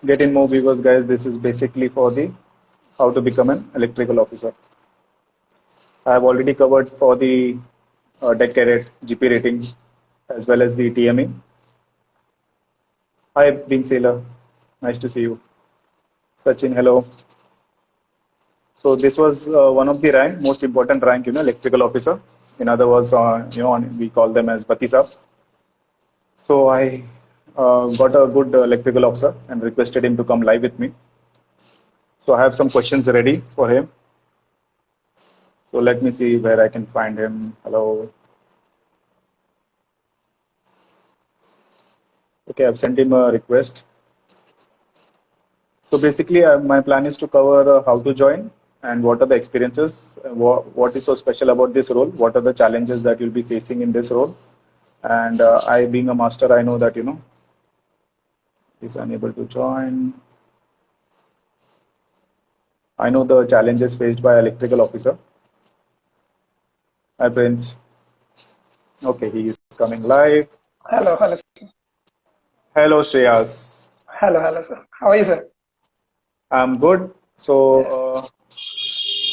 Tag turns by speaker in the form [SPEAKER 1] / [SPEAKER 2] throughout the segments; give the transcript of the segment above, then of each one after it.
[SPEAKER 1] get in more viewers, guys, this is basically for the how to become an electrical officer. I have already covered for the deck cadet, GP rating, as well as the TME. Hi, Being Sailor. Nice to see you. Sachin, hello. So this was one of the rank, most important rank, electrical officer. In other words, we call them as Batisab. So I got a good electrical officer and requested him to come live with me. So I have some questions ready for him. So let me see where I can find him. Hello. Okay, I've sent him a request. So basically, my plan is to cover how to join and what are the experiences, what is so special about this role, what are the challenges that you'll be facing in this role. And I, being a master, I know that, he's unable to join. I know the challenges faced by electrical officer. Hi, Prince. Okay, he is coming live.
[SPEAKER 2] Hello, hello, sir.
[SPEAKER 1] Hello, Shreyas.
[SPEAKER 2] Hello, sir. How are you, sir?
[SPEAKER 1] I'm good. So,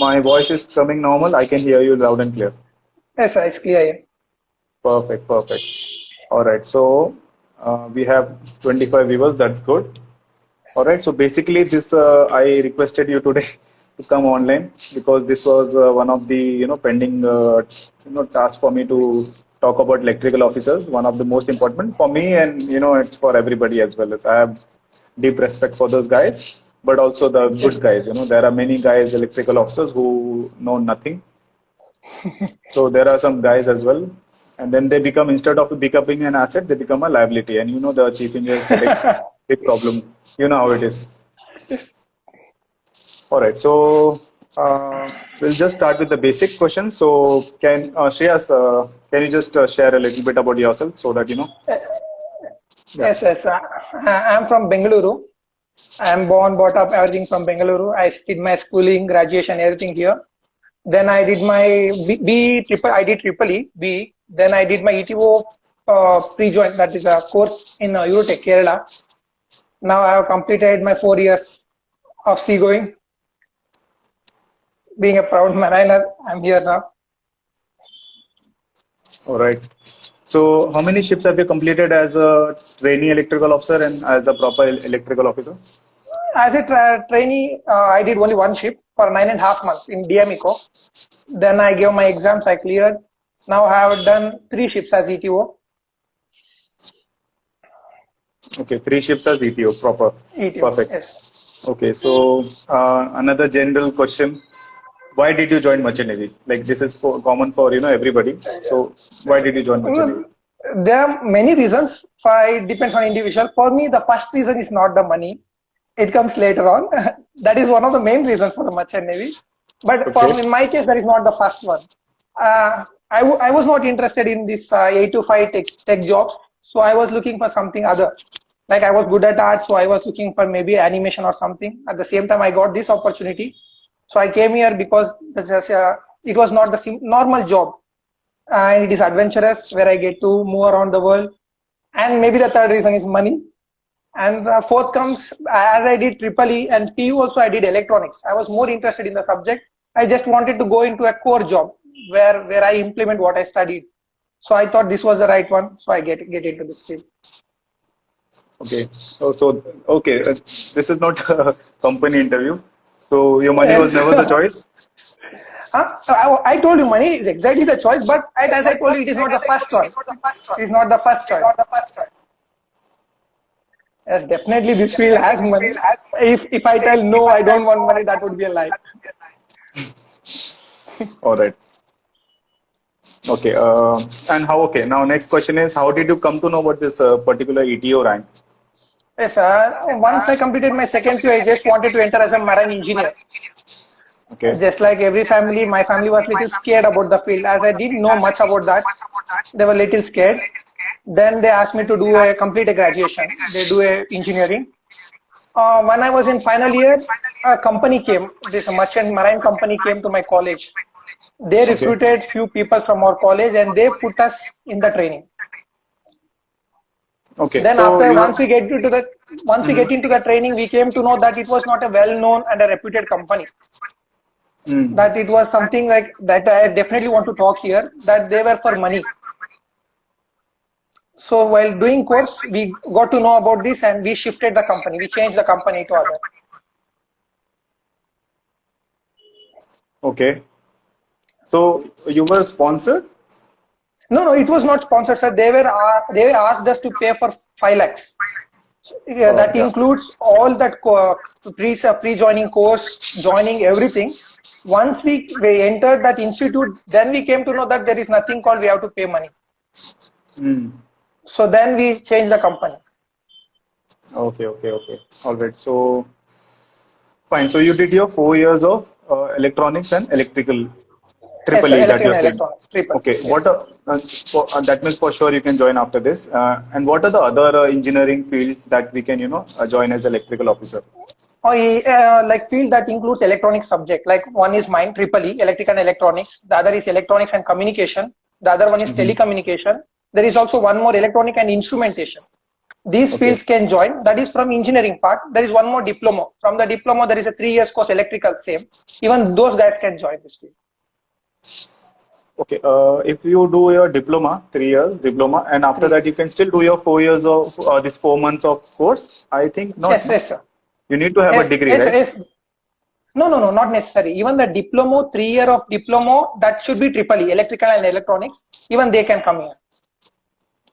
[SPEAKER 1] my voice is coming normal. I can hear you loud and clear.
[SPEAKER 2] Yes, sir, it's clear.
[SPEAKER 1] Perfect, perfect. All right. So, we have 25 viewers. That's good. All right. So, basically, this I requested you today to come online because this was one of the pending tasks for me to talk about electrical officers. One of the most important for me, and it's for everybody as well. As I have deep respect for those guys, but also the good guys. There are many guys, electrical officers, who know nothing. So there are some guys as well, and then they become, instead of becoming an asset, they become a liability. And the chief engineers headache, big problem. You know how it is.
[SPEAKER 2] Yes.
[SPEAKER 1] All right. So we'll just start with the basic questions. So can Shreyas, can you just share a little bit about yourself so that
[SPEAKER 2] Yes, yes. I'm from Bengaluru. I'm born, brought up, everything from Bengaluru. I did my schooling, graduation, everything here. Then I did my I did triple E, B. Then I did my ETO pre-join, that is a course in Eurotech, Kerala. Now I have completed my 4 years of seagoing. Being a proud mariner, I'm here now.
[SPEAKER 1] All right. So how many ships have you completed as a trainee electrical officer and as a proper electrical officer?
[SPEAKER 2] As a trainee, I did only one ship for 9.5 months in DMECO. Then I gave my exams, I cleared. Now I have done 3 ships as ETO.
[SPEAKER 1] Okay, 3 ships as ETO, proper.
[SPEAKER 2] ETO,
[SPEAKER 1] perfect.
[SPEAKER 2] Yes.
[SPEAKER 1] Okay, so another general question. Why did you join Merchant Navy? Like, this is common for everybody. So why did you join Merchant Navy?
[SPEAKER 2] There are many reasons. It depends on individual. For me, the first reason is not the money. It comes later on. That is one of the main reasons for the Merchant Navy. But in my case, that is not the first one. I was not interested in this 8 to 5 tech jobs. So I was looking for something other. Like, I was good at art, so I was looking for maybe animation or something. At the same time, I got this opportunity. So I came here because it was not the normal job. And it is adventurous, where I get to move around the world. And maybe the third reason is money. And the fourth comes, as I did triple E and PU also, I did electronics. I was more interested in the subject. I just wanted to go into a core job where I implement what I studied. So I thought this was the right one. So I get into this field.
[SPEAKER 1] Okay. Okay. This is not a company interview. So your money was never the choice?
[SPEAKER 2] I told you money is exactly the choice, but as I told you, it is not the first one. It is not the first choice. Yes, definitely this field has money. If I tell no, I don't want money, that would be a lie.
[SPEAKER 1] All right. Okay. Okay. Now, next question is, how did you come to know about this particular ETO rank?
[SPEAKER 2] Yes, once I completed my second PU, I just wanted to enter as a marine engineer.
[SPEAKER 1] Okay.
[SPEAKER 2] Just like every family, my family was little scared about the field, as I didn't know much about that. They were little scared. Then they asked me to complete a graduation. They do engineering. When I was in final year, a company came. This merchant marine company came to my college. They recruited few people from our college and they put us in the training.
[SPEAKER 1] Okay.
[SPEAKER 2] Then
[SPEAKER 1] So
[SPEAKER 2] after
[SPEAKER 1] you have.
[SPEAKER 2] once we get into the training, we came to know that it was not a well-known and a reputed company.
[SPEAKER 1] Mm.
[SPEAKER 2] That it was something like that. I definitely want to talk here. That they were for money. So while doing course, we got to know about this and we shifted the company. We changed the company to other.
[SPEAKER 1] Okay. So you were sponsored?
[SPEAKER 2] No, it was not sponsored, sir. They asked us to pay for 5 lakhs. Yeah, that
[SPEAKER 1] Yeah.
[SPEAKER 2] includes all that pre-joining course, joining everything. Once we entered that institute, then we came to know that there is nothing called we have to pay money.
[SPEAKER 1] Mm.
[SPEAKER 2] So then we changed the company.
[SPEAKER 1] Okay. Okay. Okay. All right. So fine. So you did your 4 years of electronics and electrical
[SPEAKER 2] Yes,
[SPEAKER 1] triple
[SPEAKER 2] sir,
[SPEAKER 1] E that
[SPEAKER 2] electrical
[SPEAKER 1] you're
[SPEAKER 2] and
[SPEAKER 1] saying.
[SPEAKER 2] electronics, triple.
[SPEAKER 1] Okay. What
[SPEAKER 2] Yes.
[SPEAKER 1] are, that means for sure you can join after this. And what are the other engineering fields that we can, join as electrical officer?
[SPEAKER 2] Or like field that includes electronics subject. Like one is mine, triple E, electrical and electronics. The other is electronics and communication. The other one is telecommunication. There is also one more electronic and instrumentation. These
[SPEAKER 1] Okay.
[SPEAKER 2] fields can join. That is from engineering part. There is one more diploma. From the diploma, there is a 3 years course electrical same. Even those guys can join this field.
[SPEAKER 1] Okay. If you do your diploma, 3 years diploma, and after
[SPEAKER 2] 3
[SPEAKER 1] that you
[SPEAKER 2] years.
[SPEAKER 1] can still do your 4 years of this 4 months of course. I think not.
[SPEAKER 2] Yes,
[SPEAKER 1] No.
[SPEAKER 2] yes, sir.
[SPEAKER 1] You need to have a
[SPEAKER 2] Yes,
[SPEAKER 1] degree,
[SPEAKER 2] yes,
[SPEAKER 1] right?
[SPEAKER 2] yes. No, not necessary. Even the diploma, 3 year of diploma, that should be triple E, electrical and electronics. Even they can come here.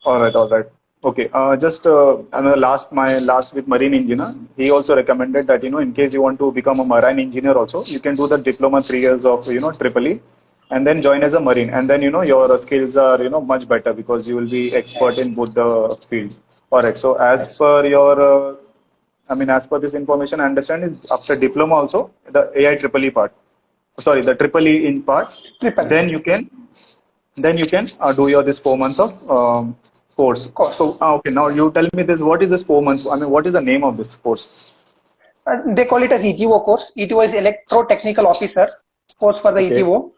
[SPEAKER 1] All right, all right. Okay. Just another my last with marine engineer. He also recommended that in case you want to become a marine engineer, also you can do the diploma 3 years of triple E, and then join as a marine, and then your skills are much better because you will be expert in both the fields. All right. So as
[SPEAKER 2] Yes.
[SPEAKER 1] per your, as per this information, I understand is after diploma also the AI triple E part. Sorry, the triple E in part.
[SPEAKER 2] Triple E.
[SPEAKER 1] Then you can do your this 4 months of course.
[SPEAKER 2] Course.
[SPEAKER 1] So okay, now you tell me this. What is this 4 months? What is the name of this course?
[SPEAKER 2] They call it as ETO course. ETO is Electro Technical Officer course for the
[SPEAKER 1] Okay,
[SPEAKER 2] ETO.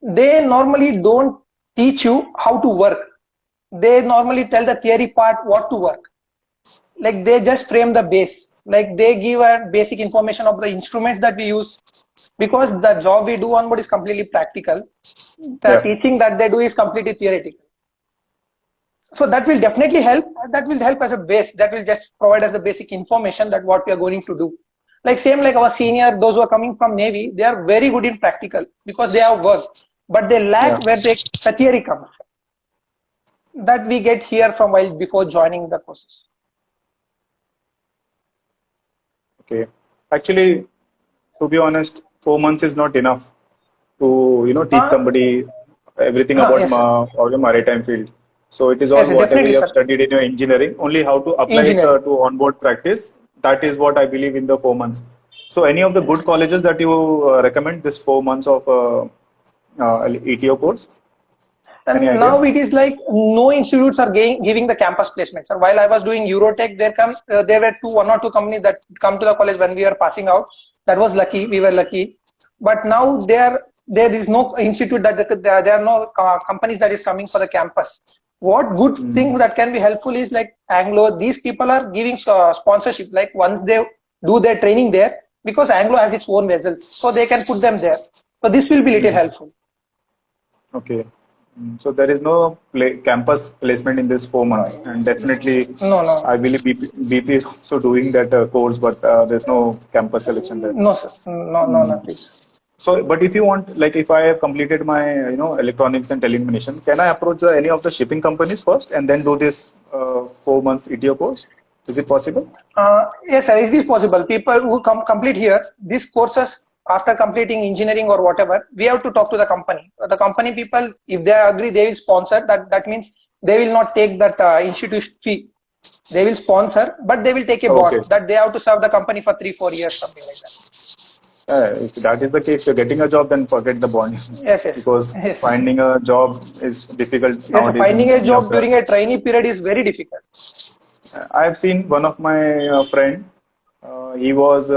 [SPEAKER 2] They normally don't teach you how to work. They normally tell the theory part what to work. Like they just frame the base. Like they give a basic information of the instruments that we use. Because the job we do on board is completely practical. The
[SPEAKER 1] yeah,
[SPEAKER 2] teaching that they do is completely theoretical. So that will definitely help. That will help as a base. That will just provide us the basic information that what we are going to do. Like same like our senior, those who are coming from Navy, they are very good in practical because they have work, but they
[SPEAKER 1] yeah.
[SPEAKER 2] lack where the theory comes. That we get here from while before joining the courses.
[SPEAKER 1] Okay. Actually, to be honest, 4 months is not enough to teach
[SPEAKER 2] Uh,
[SPEAKER 1] somebody everything about
[SPEAKER 2] yes, sir.
[SPEAKER 1] or the maritime field. So it is all
[SPEAKER 2] Yes, sir.
[SPEAKER 1] whatever
[SPEAKER 2] Definitely,
[SPEAKER 1] you have
[SPEAKER 2] sir.
[SPEAKER 1] studied in your engineering. Only how to apply it
[SPEAKER 2] Engineering.
[SPEAKER 1] to onboard practice. That is what I believe in the 4 months. So any of the good
[SPEAKER 2] Yes.
[SPEAKER 1] colleges that you recommend this 4 months of ETO course? Any
[SPEAKER 2] And
[SPEAKER 1] idea?
[SPEAKER 2] now it is like no institutes are giving the campus placements. And while I was doing Eurotech, there were one or two companies that come to the college when we were passing out. That was lucky. We were lucky. But now there is no institute there are no companies that is coming for the campus. What good thing that can be helpful is like Anglo. These people are giving sponsorship. Like once they do their training there, because Anglo has its own vessels, so they can put them there. So this will be little helpful.
[SPEAKER 1] Okay. So there is no campus placement in this 4 months, and definitely,
[SPEAKER 2] No.
[SPEAKER 1] I believe BP is also doing that course, but there's no campus selection there.
[SPEAKER 2] No, sir. No, nothing.
[SPEAKER 1] So, but if you want, like, if I have completed my, electronics and telecommunication, can I approach any of the shipping companies first and then do this 4 months ETO course? Is it possible?
[SPEAKER 2] Yes, sir. It is possible. People who complete here, these courses, after completing engineering or whatever, we have to talk to the company. The company people, if they agree, they will sponsor. That means they will not take that institution fee. They will sponsor, but they will take a
[SPEAKER 1] Okay.
[SPEAKER 2] bond that they have to serve the company for 3-4 years, something like that.
[SPEAKER 1] If that is the case, you're getting a job, then forget the bond.
[SPEAKER 2] Yes.
[SPEAKER 1] Because
[SPEAKER 2] Yes.
[SPEAKER 1] finding a job is difficult
[SPEAKER 2] Yes,
[SPEAKER 1] nowadays.
[SPEAKER 2] finding a
[SPEAKER 1] And
[SPEAKER 2] job during a trainee period is very difficult.
[SPEAKER 1] I've seen one of my friend. He was,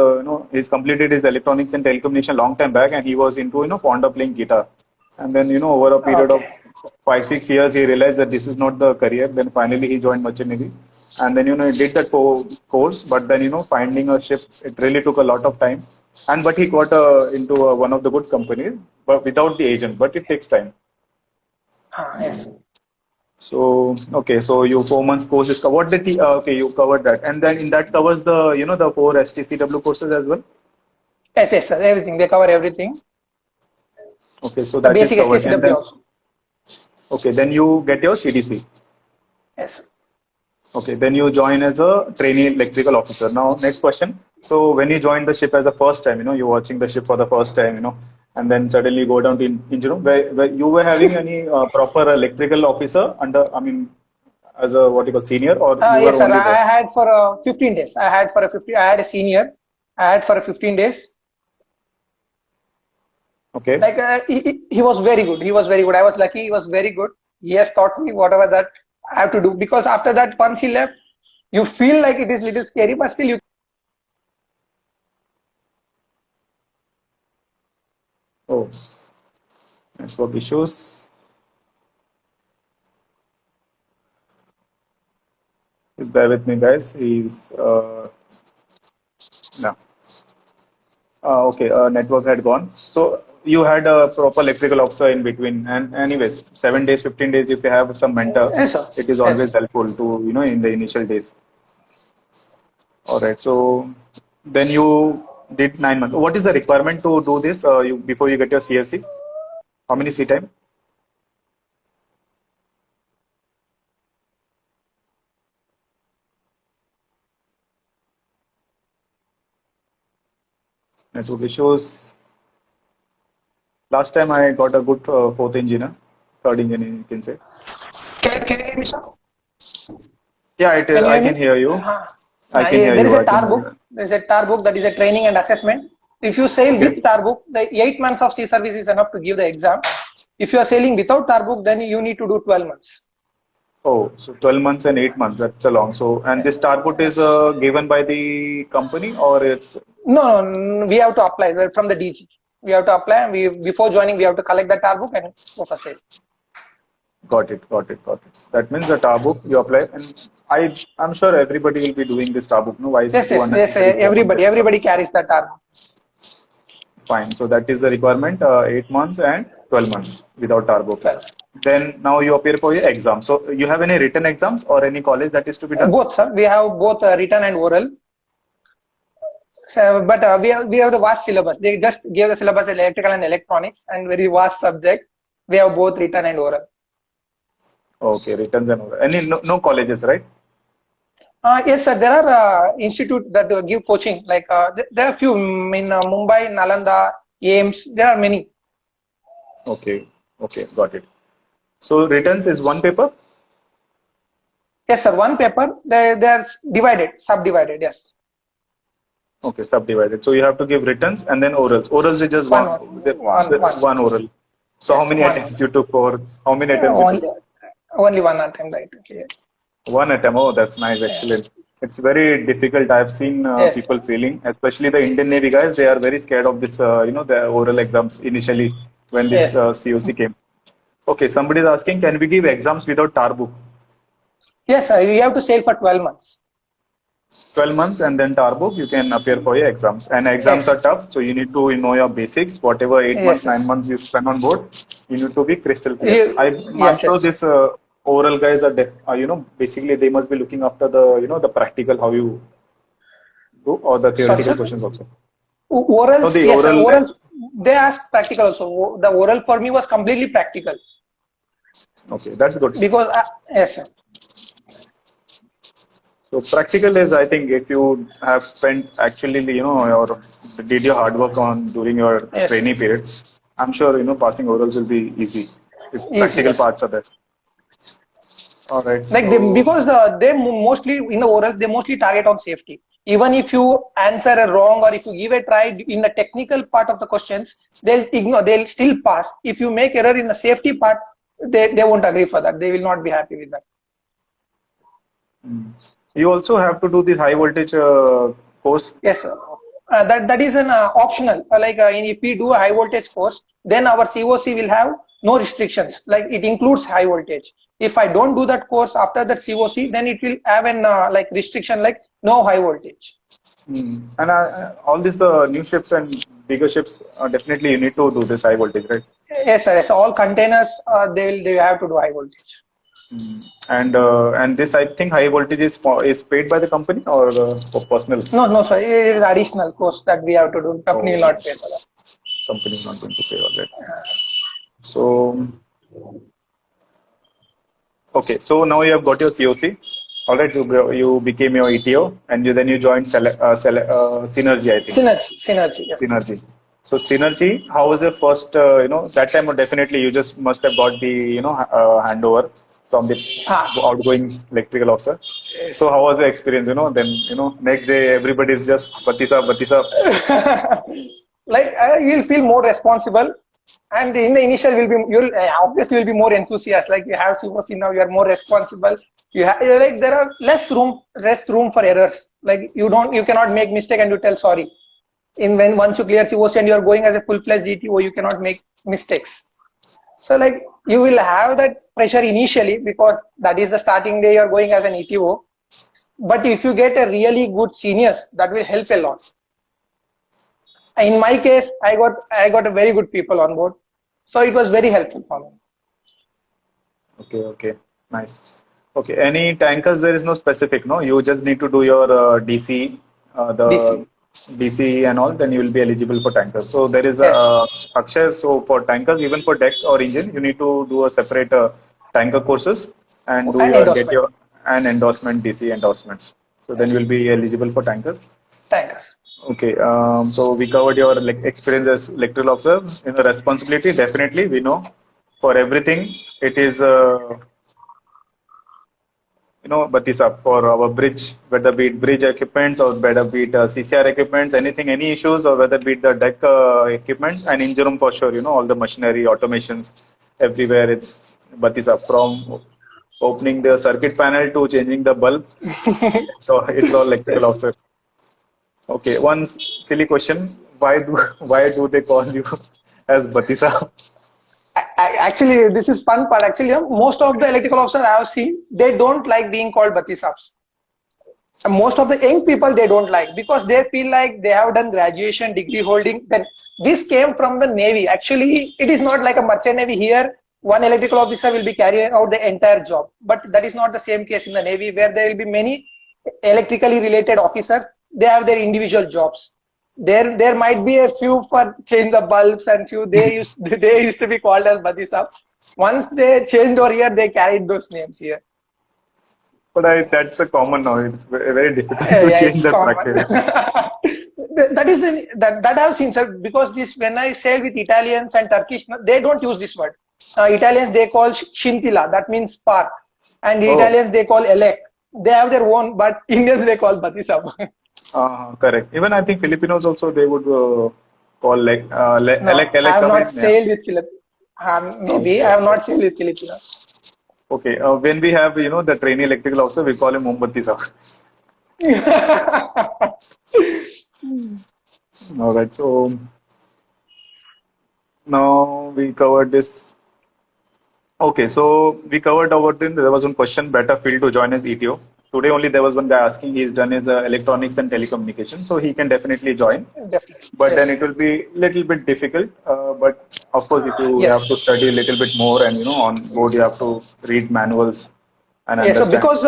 [SPEAKER 1] he's completed his electronics and telecommunication long time back, and he was into, fond of playing guitar. And then, over a period of
[SPEAKER 2] Okay.
[SPEAKER 1] 5-6 years, he realized that this is not the career. Then finally, he joined Merchant Navy. and then he did that course, but then finding a ship, it really took a lot of time. And but he got into one of the good companies, but without the agent. But it takes time.
[SPEAKER 2] Yes.
[SPEAKER 1] So okay, so your 4 months course is covered. Okay, you covered that, and then in that covers the the 4 STCW courses as well.
[SPEAKER 2] Yes, sir. Everything. They cover everything.
[SPEAKER 1] Okay, so
[SPEAKER 2] The
[SPEAKER 1] that is
[SPEAKER 2] basic
[SPEAKER 1] covered, and
[SPEAKER 2] STCW
[SPEAKER 1] then
[SPEAKER 2] also.
[SPEAKER 1] okay, then you get your CDC.
[SPEAKER 2] Yes.
[SPEAKER 1] Okay, then you join as a trainee electrical officer. Now, next question. So, when you join the ship as a first time, you're watching the ship for the first time, and then suddenly you go down to engine room, where you were having any proper electrical officer under, I mean, as a what you call senior, or you were
[SPEAKER 2] Yes, sir.
[SPEAKER 1] only
[SPEAKER 2] I
[SPEAKER 1] there?
[SPEAKER 2] had for 15 days. I had a senior. I had for 15 days.
[SPEAKER 1] Okay,
[SPEAKER 2] Like he was very good. He was very good. I was lucky. He was very good. He has taught me whatever that I have to do. Because after that, once he left, you feel like it is little scary, but still you.
[SPEAKER 1] oh, network issues. Please bear with me, guys. He's, no. Okay, network had gone. So you had a proper electrical officer in between. And anyways, 7 days, 15 days, if you have some mentor,
[SPEAKER 2] Yes, sir.
[SPEAKER 1] it is
[SPEAKER 2] Yes.
[SPEAKER 1] always helpful to, in the initial days. All right. So then you did 9 months. What is the requirement to do this before you get your CSC? How many seat time? Network issues. Last time I got a good fourth engineer, third engineer, you can say.
[SPEAKER 2] Can you hear me, sir?
[SPEAKER 1] Yeah,
[SPEAKER 2] Can you
[SPEAKER 1] I
[SPEAKER 2] hear
[SPEAKER 1] can
[SPEAKER 2] me?
[SPEAKER 1] hear you. I can
[SPEAKER 2] Yeah,
[SPEAKER 1] hear
[SPEAKER 2] there is
[SPEAKER 1] you.
[SPEAKER 2] a
[SPEAKER 1] I can
[SPEAKER 2] TAR
[SPEAKER 1] hear
[SPEAKER 2] book.
[SPEAKER 1] you.
[SPEAKER 2] There is a TAR book that is a training and assessment. If you sail
[SPEAKER 1] Okay.
[SPEAKER 2] with TAR book, the 8 months of sea service is enough to give the exam. If you are sailing without TAR book, then you need to do 12 months.
[SPEAKER 1] Oh, so 12 months and 8 months, that's a long. So, and this target is given by the company, or it's,
[SPEAKER 2] No, we have to apply from the DG. We have to apply, and before joining, we have to collect the TAR book and go for sail.
[SPEAKER 1] got it, got it, got it. So that means the tar book you apply, and I'm sure everybody will be doing this tar book. No, why is it
[SPEAKER 2] Yes,
[SPEAKER 1] do
[SPEAKER 2] yes, yes.
[SPEAKER 1] unnecessary 4 months extra?
[SPEAKER 2] Everybody carries the TAR book.
[SPEAKER 1] Fine. So that is the requirement, 8 months and 12 months without tar book.
[SPEAKER 2] 12.
[SPEAKER 1] Then now you appear for your exam. So you have any written exams or any college that is to be done?
[SPEAKER 2] Both, sir. We have both written and oral. So, but we have the vast syllabus. They just gave the syllabus electrical and electronics and very vast subject. We have both written and oral.
[SPEAKER 1] Okay, written and oral. Any no colleges, right?
[SPEAKER 2] Yes, sir. There are institutes that give coaching. Like there are few in Mumbai, Nalanda, AIMS. There are many.
[SPEAKER 1] Okay, okay, got it. So returns is one paper.
[SPEAKER 2] Yes, sir. One paper. They are divided, subdivided. Yes.
[SPEAKER 1] Okay, subdivided. So you have to give returns and then orals. Orals is just
[SPEAKER 2] One,
[SPEAKER 1] one, one oral. So
[SPEAKER 2] Yes,
[SPEAKER 1] how many
[SPEAKER 2] one.
[SPEAKER 1] attempts you took for how many attempts you
[SPEAKER 2] Only,
[SPEAKER 1] took?
[SPEAKER 2] only one attempt, right? Okay.
[SPEAKER 1] One attempt. Oh, that's nice. Excellent. It's very difficult. I've seen
[SPEAKER 2] Yes.
[SPEAKER 1] people failing, especially the Indian Navy guys. They are very scared of this. The oral exams initially when this
[SPEAKER 2] Yes.
[SPEAKER 1] COC came. Okay, somebody is asking, can we give exams without tar book?
[SPEAKER 2] Yes, sir. You have to sail for 12 months.
[SPEAKER 1] 12 months and then tar book, you can appear for your exams. And exams
[SPEAKER 2] Yes.
[SPEAKER 1] are tough, so you need to know your basics. Whatever 8 months,
[SPEAKER 2] Yes.
[SPEAKER 1] 9 months you spend on board, you need to be crystal clear.
[SPEAKER 2] You-
[SPEAKER 1] I'm
[SPEAKER 2] yes,
[SPEAKER 1] sure
[SPEAKER 2] yes.
[SPEAKER 1] this oral guys are, basically they must be looking after the practical, how you do, or the
[SPEAKER 2] Sorry,
[SPEAKER 1] theoretical
[SPEAKER 2] sir.
[SPEAKER 1] questions also.
[SPEAKER 2] Orals,
[SPEAKER 1] No, the
[SPEAKER 2] yes, sir.
[SPEAKER 1] oral,
[SPEAKER 2] Orals, they asked practical also. The oral for me was completely practical
[SPEAKER 1] okay, that's good.
[SPEAKER 2] because, yes, sir.
[SPEAKER 1] So practical is, I think, if you have spent actually, or did your hard work on during your
[SPEAKER 2] Yes.
[SPEAKER 1] trainee period, I'm sure, passing orals will be easy if
[SPEAKER 2] Easy,
[SPEAKER 1] practical
[SPEAKER 2] yes.
[SPEAKER 1] parts are there. All right.
[SPEAKER 2] Like because they mostly in the orals they mostly target on safety. Even if you answer a wrong or if you give a try in the technical part of the questions, they'll ignore. They'll still pass. If you make error in the safety part, they won't agree for that. They will not be happy with that.
[SPEAKER 1] You also have to do this high voltage course.
[SPEAKER 2] Yes, sir. That is an optional. If we do a high voltage course, then our COC will have no restrictions. Like it includes high voltage. If I don't do that course after that COC, then it will have an like restriction like no high voltage.
[SPEAKER 1] And all these new ships and bigger ships, definitely you need to do this high voltage, right?
[SPEAKER 2] Yes, sir. Yes. All containers, they have to do high voltage.
[SPEAKER 1] And this, I think, high voltage is paid by the company or for personal?
[SPEAKER 2] No, sir. It is additional course that we have to do. Company will not pay for that.
[SPEAKER 1] Company is not going to pay, all right. So, okay. So now you have got your COC. All right. You became your ETO, and then you joined Synergy, I think.
[SPEAKER 2] Synergy. Yes.
[SPEAKER 1] Synergy. So Synergy, how was your first? That time definitely you just must have got the handover from the outgoing electrical officer.
[SPEAKER 2] Yes.
[SPEAKER 1] So how was the experience? Then next day everybody is just Batisa.
[SPEAKER 2] Like you'll feel more responsible, and in the initial you'll obviously will be more enthusiastic. Like you have COC now, you are more responsible. You're like there are less room for errors. Like you cannot make mistake and you tell sorry. Once you clear COC and you are going as a full-fledged ETO, you cannot make mistakes. So like you will have that pressure initially because that is the starting day you are going as an ETO. But if you get a really good seniors, that will help a lot. In my case, I got a very good people on board, so it was very helpful for me.
[SPEAKER 1] Okay, nice. Okay, any tankers? There is no specific, no. You just need to do your DC, DC and all. Then you will be eligible for tankers. So there is Akshay. So for tankers, even for deck or engine, you need to do a separate tanker courses and get your endorsement DC endorsements. So then you will be eligible for tankers. Okay, so we covered your experience as electrical officer. In the responsibility, definitely we know for everything it is Batisa for our bridge, whether be it bridge equipments or whether be it CCR equipments, anything, any issues, or whether be it the deck equipments and engine room for sure. All the machinery, automations, everywhere it's Batisa, from opening the circuit panel to changing the bulb. So it's all electrical officer. Okay, one silly question: why do they call you as Batisa?
[SPEAKER 2] Actually, this is fun part. Actually, most of the electrical officers I have seen, they don't like being called Batisabs. Most of the young people they don't like because they feel like they have done graduation, degree holding. Then this came from the Navy. Actually, it is not like a merchant Navy here. One electrical officer will be carrying out the entire job, but that is not the same case in the Navy, where there will be many electrically related officers. They have their individual jobs. There might be a few for change the bulbs and few they used to be called as Batisab. Once they changed over here, they carried those names here.
[SPEAKER 1] But that's a common now. It's very difficult to change that practice.
[SPEAKER 2] that I've seen, sir. Because when I sail with Italians and Turkish, they don't use this word. Italians they call Shintila, that means spark, and Italians they call elec. They have their own, but Indians they call Batisab.
[SPEAKER 1] Correct. Even I think Filipinos also they would call elec.
[SPEAKER 2] I have not sailed with Filipinos. Maybe I have not sailed with Filipinos.
[SPEAKER 1] Okay, when we have the trainee electrical officer, we call him Batisa. All right, so now we covered this. Okay, so we covered about it. There was one question: better field to join as ETO. Today only there was one guy asking. He's done his electronics and telecommunication, so he can definitely join.
[SPEAKER 2] Definitely.
[SPEAKER 1] But then it will be little bit difficult. But of course, if you have to study a little bit more, and on board you have to read manuals and understand.
[SPEAKER 2] So because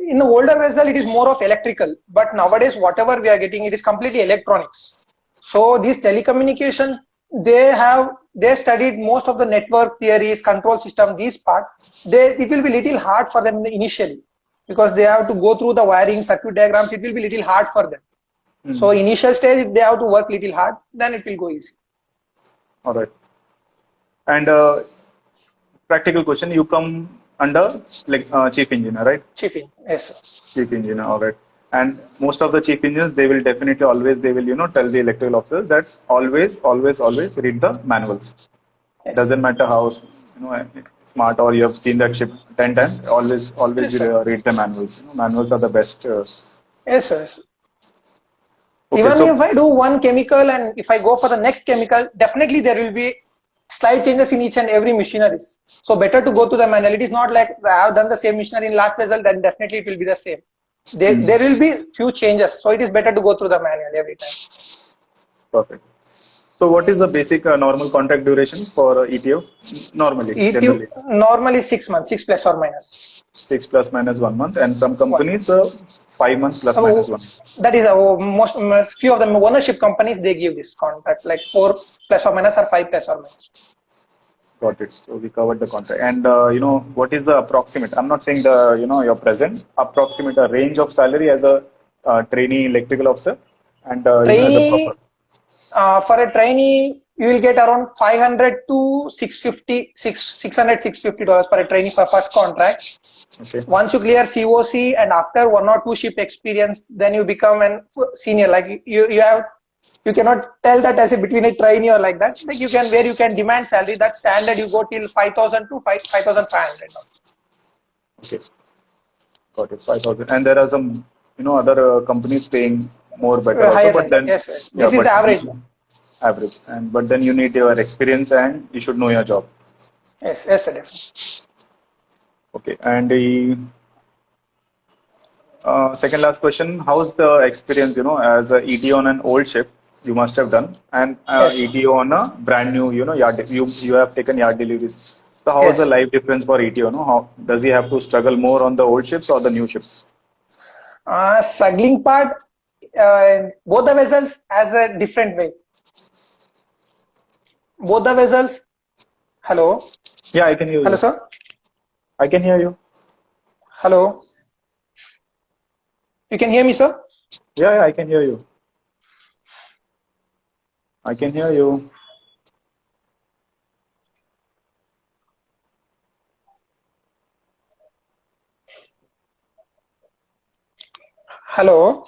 [SPEAKER 2] in the older vessel it is more of electrical, but nowadays whatever we are getting, it is completely electronics. So these telecommunication, they studied most of the network theories, control system, these part. It will be little hard for them initially because they have to go through the wiring, circuit diagrams. It will be little hard for them. So initial stage, if they have to work little hard, then it will go easy.
[SPEAKER 1] All right. And practical question: you come under chief engineer, right?
[SPEAKER 2] Chief engineer, yes, sir.
[SPEAKER 1] Chief engineer, all right. And most of the chief engineers, they will definitely always, they will tell the electrical officers that always read the manuals. Yes. Doesn't matter how smart or you have seen that ship 10 times, always read the manuals. Manuals are the best.
[SPEAKER 2] Yes, sir. Okay, even if I do one chemical and if I go for the next chemical, definitely there will be slight changes in each and every machineries. So better to go to the manual. It is not like I have done the same machinery in last vessel, then definitely it will be the same. There will be few changes. So it is better to go through the manual every time.
[SPEAKER 1] Perfect. So what is the basic normal contract duration for ETO? Normally,
[SPEAKER 2] ETO
[SPEAKER 1] generally.
[SPEAKER 2] normally 6 months, 6 plus or minus.
[SPEAKER 1] 6 plus minus 1 month, and some companies 5 months plus minus 1.
[SPEAKER 2] That is most few of the ownership companies, they give this contract like 4 plus or minus or 5 plus or minus.
[SPEAKER 1] Got it. So we covered the contract. And what is the approximate? I'm not saying the your present approximate range of salary as a trainee electrical officer, and as a
[SPEAKER 2] Trainee,
[SPEAKER 1] proper.
[SPEAKER 2] for a trainee, you will get around 500 to 650, 600, $650 for a trainee for first contract.
[SPEAKER 1] Okay.
[SPEAKER 2] Once you clear COC and after 1 or 2 ship experience, then you become a senior. Like you cannot tell that as a between a trainee or like that. Like you can, where you can demand salary, that standard you go till 5,000 to 5,500.
[SPEAKER 1] Okay. Got it. 5,000. And there are some other companies paying more better also,
[SPEAKER 2] Higher
[SPEAKER 1] but
[SPEAKER 2] than
[SPEAKER 1] then
[SPEAKER 2] that. Yes. This is the average.
[SPEAKER 1] Average. But then you need your experience and you should know your job.
[SPEAKER 2] Yes, sir, definitely.
[SPEAKER 1] Okay. And the second last question: how's the experience? As a ETO on an old ship, you must have done, and
[SPEAKER 2] Yes.
[SPEAKER 1] ETO on a brand new, yard. You have taken yard deliveries. So how is
[SPEAKER 2] Yes.
[SPEAKER 1] the life difference for ETO? How does he have to struggle more on the old ships or the new ships?
[SPEAKER 2] Struggling part, both the vessels has a different way. Both the vessels. Hello.
[SPEAKER 1] Yeah, I can hear you.
[SPEAKER 2] Hello, sir.
[SPEAKER 1] I can hear you.
[SPEAKER 2] Hello. You can hear me, sir?
[SPEAKER 1] Yeah, I can hear you. I can hear you.
[SPEAKER 2] Hello.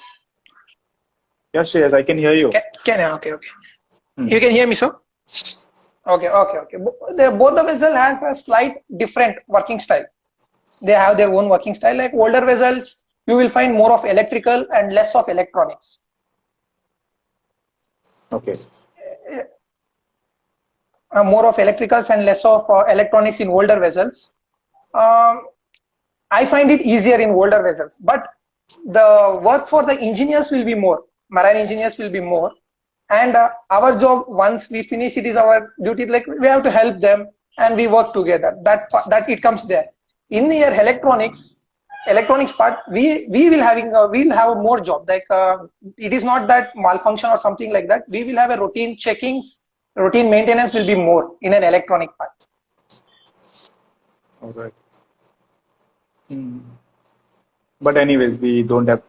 [SPEAKER 1] Yes, I can hear you.
[SPEAKER 2] Okay. You can hear me, sir? Okay. Both the vessel has a slight different working style. They have their own working style. Like older vessels, you will find more of electrical and less of electronics.
[SPEAKER 1] Okay.
[SPEAKER 2] More of electricals and less of electronics in older vessels. I find it easier in older vessels, but the work for the engineers will be more. Marine engineers will be more. And our job, once we finish, it is our duty. Like we have to help them, and we work together. That it comes there. In the electronics part, we will have more job. Like it is not that malfunction or something like that. We will have a routine checkings, routine maintenance will be more in an electronic part.
[SPEAKER 1] All right. But anyways, we don't have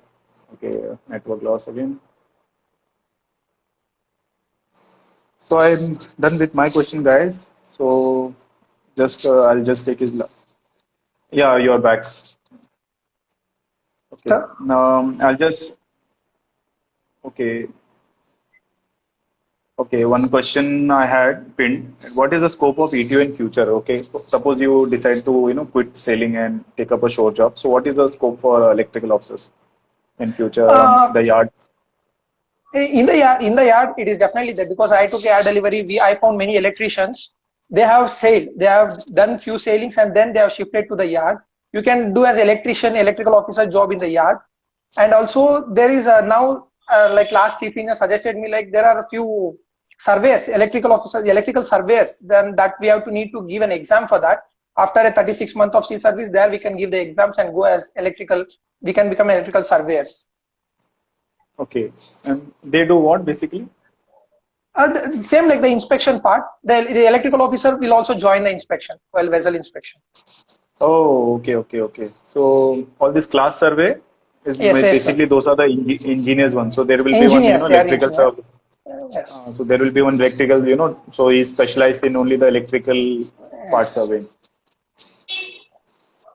[SPEAKER 1] network loss again. So I'm done with my question, guys. So I'll just take his. Yeah, you're back. Okay.
[SPEAKER 2] Sir?
[SPEAKER 1] Now I'll just. Okay. One question I had pinned. What is the scope of ETO in future? Okay. Suppose you decide to quit sailing and take up a shore job. So what is the scope for electrical officers in future on the yard?
[SPEAKER 2] In the yard, it is definitely there, because I took yard delivery. I found many electricians. They have sailed. They have done few sailings and then they have shifted to the yard. You can do as electrician, electrical officer job in the yard. And also there is now, like last chief engineer suggested me, like there are a few surveyors, electrical officers, electrical surveyors. Then that we have to need to give an exam for that. After a 36 month of sea service, there we can give the exams and go as electrical. We can become electrical surveyors.
[SPEAKER 1] Okay, and they do what basically?
[SPEAKER 2] Same like the inspection part. The electrical officer will also join the inspection, vessel inspection.
[SPEAKER 1] Oh, okay. So all this class survey is basically those are the engineers ones. So there will be one electrical survey.
[SPEAKER 2] Yes.
[SPEAKER 1] So there will be one electrical, so he specialized in only the electrical part survey.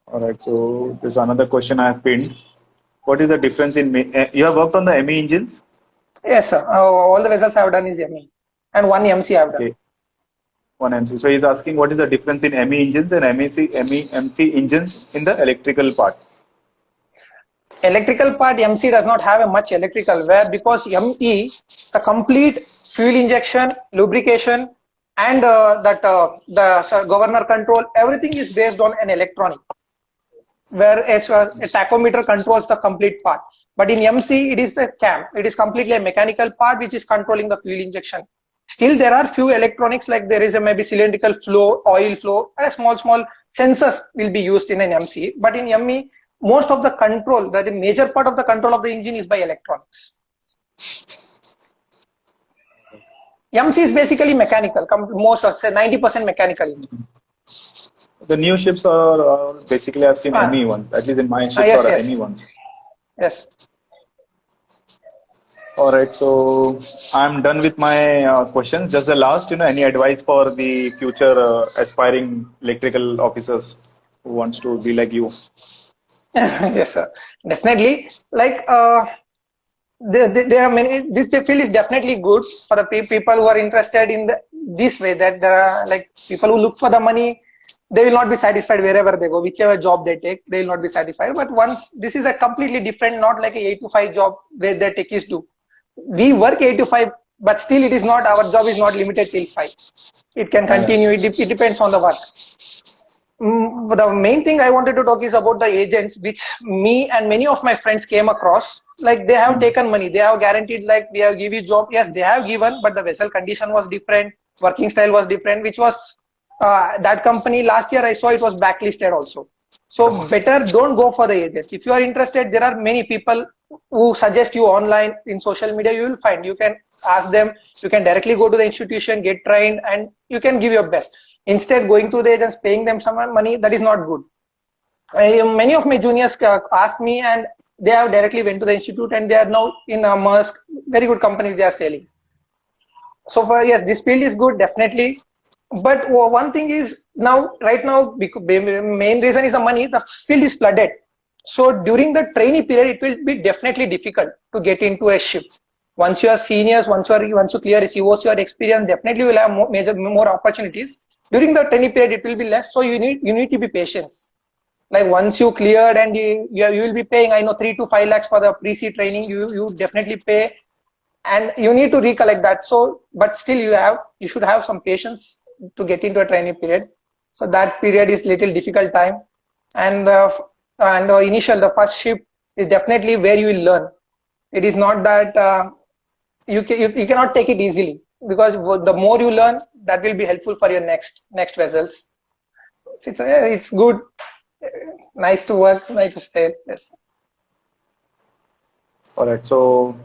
[SPEAKER 1] All right. So there's another question I have pinned. What is the difference in you have worked on the ME engines?
[SPEAKER 2] Yes, sir. All the vessels I have done is ME, and one MC I have done.
[SPEAKER 1] Okay. One MC. So he's asking what is the difference in ME engines and MC engines in the electrical part?
[SPEAKER 2] Electrical part, MC does not have a much electrical, because ME, the complete fuel injection, lubrication, and the governor control, everything is based on an electronic, where a tachometer controls the complete part. But in MC, it is a cam. It is completely a mechanical part which is controlling the fuel injection. Still, there are few electronics, like there is a maybe cylindrical flow, oil flow, and small sensors will be used in an MC. But in ME, most of the control, the major part of the control of the engine is by electronics. MC is basically mechanical, most of say 90% mechanical engine.
[SPEAKER 1] The new ships are basically, I've seen ME ones, at least in my ships
[SPEAKER 2] yes,
[SPEAKER 1] are
[SPEAKER 2] yes.
[SPEAKER 1] ME ones.
[SPEAKER 2] Yes.
[SPEAKER 1] All right, so I'm done with my questions. Just the last, any advice for the future aspiring electrical officers who wants to be like you?
[SPEAKER 2] Yes, sir. Definitely. Like, there are many. This field is definitely good for the people who are interested in this way. That there are like people who look for the money. They will not be satisfied wherever they go, whichever job they take. They will not be satisfied. But once this is a completely different, not like a 8 to 5 job where the techies do. We work 8 to 5, but still it is not. Our job is not limited till 5. It can continue. It depends on the work. The main thing I wanted to talk is about the agents, which me and many of my friends came across. Like they have taken money, they have guaranteed, like we have give you job. Yes, they have given, but the vessel condition was different, working style was different, which was that company last year I saw it was blacklisted also. So better don't go for the agents. If you are interested, there are many people who suggest you online in social media. You will find, you can ask them, you can directly go to the institution, get trained, and you can give your best. Instead, going to the agents, paying them some money, that is not good. Many of my juniors asked me, and they have directly went to the institute, and they are now in Maersk, very good companies they are selling. So far, yes, this field is good, definitely. But one thing is right now, main reason is the money. The field is flooded. So during the trainee period, it will be definitely difficult to get into a ship. Once you are seniors, once you clear COC, your experience, definitely will have more opportunities. During the trainee period, it will be less. So you need to be patient. Like once you cleared and you will be paying, I know 3 to 5 lakhs for the pre-sea training. You definitely pay, and you need to recollect that. So, but still you should have some patience to get into a training period. So that period is little difficult time, and the first ship is definitely where you will learn. It is not that you cannot take it easily, because the more you learn, that will be helpful for your next vessels. It's good, nice to work, nice to stay. Yes.
[SPEAKER 1] All right, so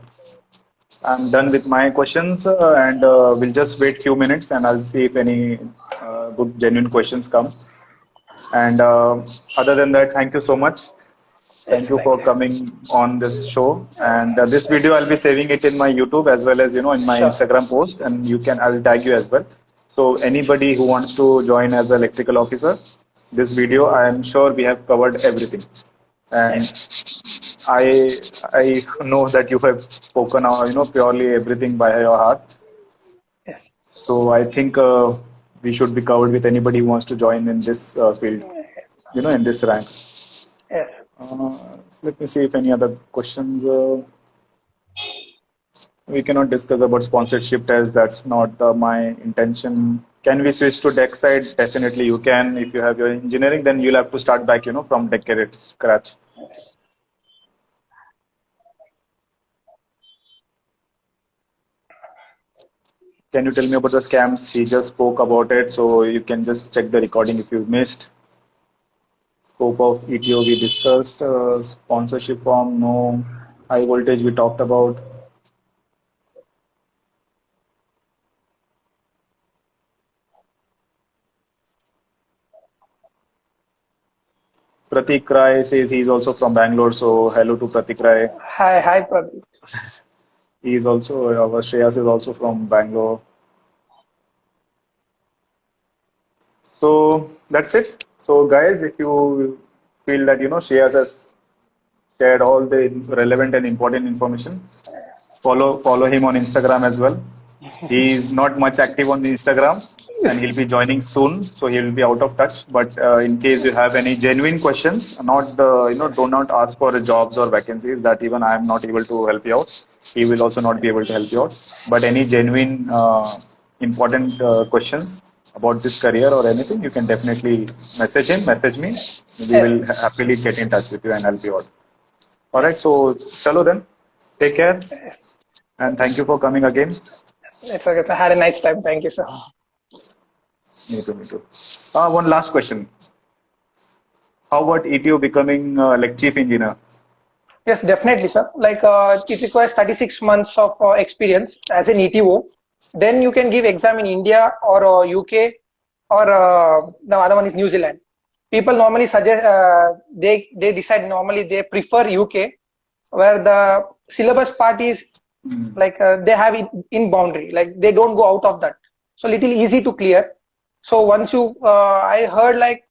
[SPEAKER 1] I'm done with my questions, and we'll just wait few minutes, and I'll see if any good genuine questions come. And other than that, thank you so much. Thank you for coming on this show. And this video, I'll be saving it in my YouTube as well as, in my Instagram post, and I'll tag you as well. So anybody who wants to join as an electrical officer, this video, I am sure we have covered everything. And I know that you have spoken, purely everything by your heart.
[SPEAKER 2] Yes.
[SPEAKER 1] So I think we should be covered with anybody who wants to join in this field, in this rank.
[SPEAKER 2] Yes.
[SPEAKER 1] Let me see if any other questions. We cannot discuss about sponsorship, as that's not my intention. Can we switch to deck side? Definitely you can. If you have your engineering, then you'll have to start back, from deck cadet scratch.
[SPEAKER 2] Yes.
[SPEAKER 1] Can you tell me about the scams? He just spoke about it, so you can just check the recording if you've missed. Scope of ETO we discussed. Sponsorship form, no. High voltage we talked about. Pratik Rai says he's also from Bangalore, so hello to Pratik Rai.
[SPEAKER 2] Hi Pratik.
[SPEAKER 1] He is also, our Shreyas is also from Bangalore. So that's it. So guys, if you feel that, Shreyas has shared all the relevant and important information, follow him on Instagram as well. He is not much active on the Instagram, and he'll be joining soon, so he will be out of touch. But in case you have any genuine questions, do not ask for jobs or vacancies that even I am not able to help you out. He will also not be able to help you out. But any genuine important questions about this career or anything, you can definitely message him, message me. We
[SPEAKER 2] Yes.
[SPEAKER 1] will happily get in touch with you and help you out. All right.
[SPEAKER 2] Yes.
[SPEAKER 1] So, chalo then. Take care and thank you for coming again.
[SPEAKER 2] It's okay. I had a nice time. Thank you, sir.
[SPEAKER 1] Me too. Me too. One last question. How about ETO becoming like chief engineer?
[SPEAKER 2] Yes, definitely, sir. Like it requires 36 months of experience as an ETO. Then you can give exam in India or UK or the other one is New Zealand. People normally suggest they decide normally they prefer UK where the syllabus part is like they have it in boundary, like they don't go out of that, so little easy to clear. So once you I heard like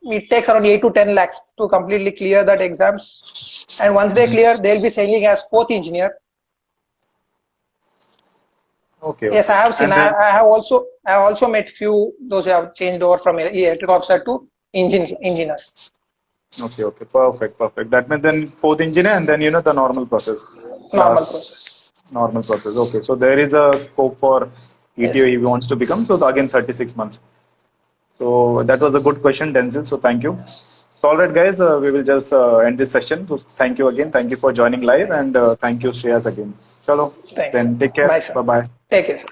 [SPEAKER 2] it takes around 8 to 10 lakhs to completely clear that exams, and once they clear they'll be sailing as fourth engineer.
[SPEAKER 1] Okay.
[SPEAKER 2] Yes,
[SPEAKER 1] Okay.
[SPEAKER 2] I have seen.
[SPEAKER 1] And then,
[SPEAKER 2] I have also met few those who have changed over from electrical officer to engineers.
[SPEAKER 1] okay. Okay. Perfect. Perfect. That means then fourth engineer and then the normal process.
[SPEAKER 2] Normal
[SPEAKER 1] Last
[SPEAKER 2] process.
[SPEAKER 1] normal process. Okay. So there is a scope for ETO
[SPEAKER 2] Yes.
[SPEAKER 1] he wants to become. So again, 36 months. So that was a good question, Denzel. So thank you. So all right, guys, we will just end this session. So thank you again. Thank you for joining live,
[SPEAKER 2] Thanks.
[SPEAKER 1] and thank you, Shreyas, again. Chalo.
[SPEAKER 2] Thanks.
[SPEAKER 1] Then take care.
[SPEAKER 2] Bye, sir.
[SPEAKER 1] Bye bye.
[SPEAKER 2] Take care, sir.